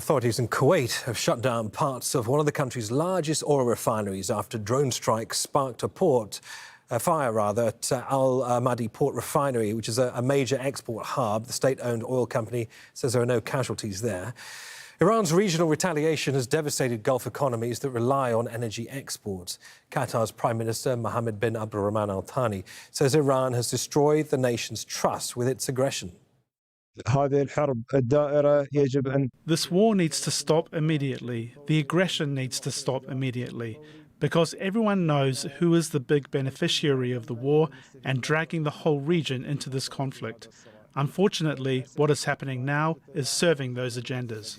Authorities in Kuwait have shut down parts of one of the country's largest oil refineries after drone strikes sparked a fire at Al Madi port refinery, which is a major export hub. The state-owned oil company says there are no casualties there. Iran's regional retaliation has devastated Gulf economies that rely on energy exports. Qatar's Prime Minister Mohammed bin Abdulrahman Al Thani says Iran has destroyed the nation's trust with its aggression. This war needs to stop immediately. The aggression needs to stop immediately, because everyone knows who is the big beneficiary of the war and dragging the whole region into this conflict. Unfortunately, what is happening now is serving those agendas.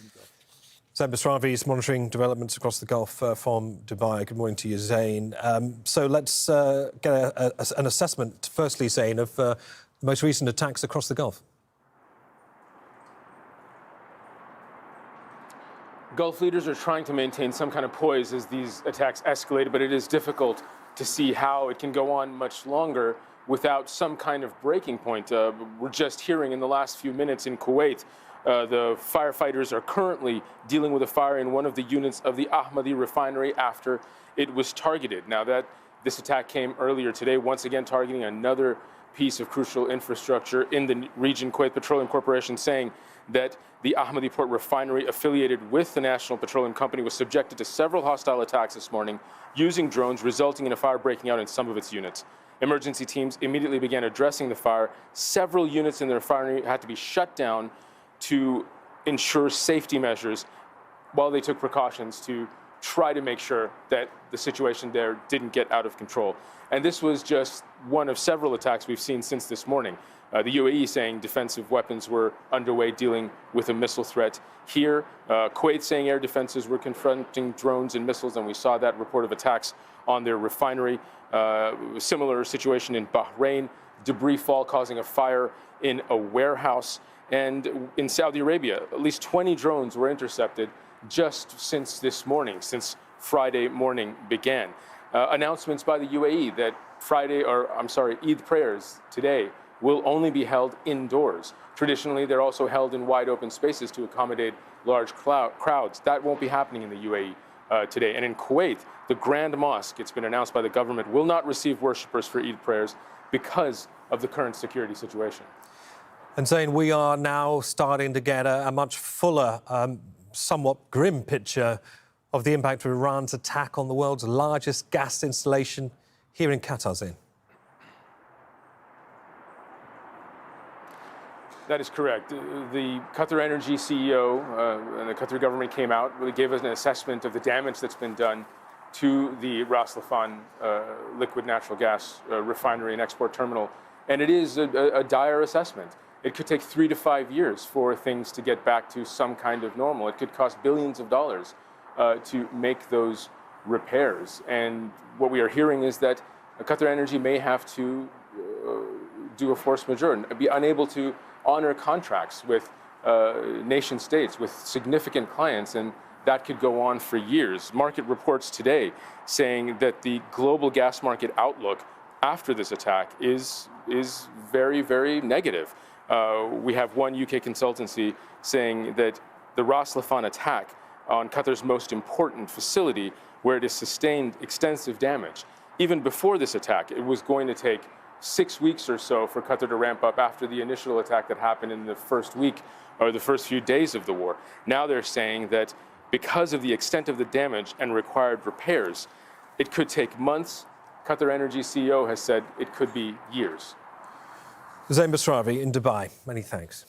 Zein Basravi is monitoring developments across the Gulf from Dubai. Good morning to you, Zein. So let's get an assessment, firstly, Zein, of the most recent attacks across the Gulf. Gulf leaders are trying to maintain some kind of poise as these attacks escalate, but it is difficult to see how it can go on much longer without some kind of breaking point. We're just hearing in the last few minutes in Kuwait, the firefighters are currently dealing with a fire in one of the units of the Ahmadi refinery after it was targeted. Now, this attack came earlier today, once again targeting another piece of crucial infrastructure in the region. Kuwait Petroleum Corporation saying that the Ahmadi port refinery affiliated with the National Petroleum Company was subjected to several hostile attacks this morning using drones, resulting in a fire breaking out in some of its units. Emergency teams immediately began addressing the fire. Several units in the refinery had to be shut down to ensure safety measures while they took precautions to try to make sure that the situation there didn't get out of control. And this was just one of several attacks we've seen since this morning. The UAE saying defensive weapons were underway dealing with a missile threat here. Kuwait saying air defenses were confronting drones and missiles, and we saw that report of attacks on their refinery. Similar situation in Bahrain, debris fall causing a fire in a warehouse. And in Saudi Arabia, at least 20 drones were intercepted just since this morning, since Friday morning began. Announcements by the UAE that Eid prayers today will only be held indoors. Traditionally, they're also held in wide open spaces to accommodate large crowds. That won't be happening in the UAE today. And in Kuwait, the Grand Mosque, it's been announced by the government, will not receive worshippers for Eid prayers because of the current security situation. And Zein, we are now starting to get a much fuller, somewhat grim picture of the impact of Iran's attack on the world's largest gas installation here in Qatar, Zein. That is correct. The Qatar Energy CEO and the Qatar government came out, really gave us an assessment of the damage that's been done to the Ras Laffan liquid natural gas refinery and export terminal. And it is a dire assessment. It could take 3 to 5 years for things to get back to some kind of normal. It could cost billions of dollars to make those repairs. And what we are hearing is that Qatar Energy may have to do a force majeure and be unable to honor contracts with nation states, with significant clients, and that could go on for years. Market reports today saying that the global gas market outlook after this attack is very, very negative. We have one UK consultancy saying that the Ras Laffan attack on Qatar's most important facility, where it has sustained extensive damage, even before this attack, it was going to take 6 weeks or so for Qatar to ramp up after the initial attack that happened in the first week or the first few days of the war. Now they're saying that because of the extent of the damage and required repairs, it could take months. Qatar Energy CEO has said it could be years. Zein Basravi in Dubai. Many thanks.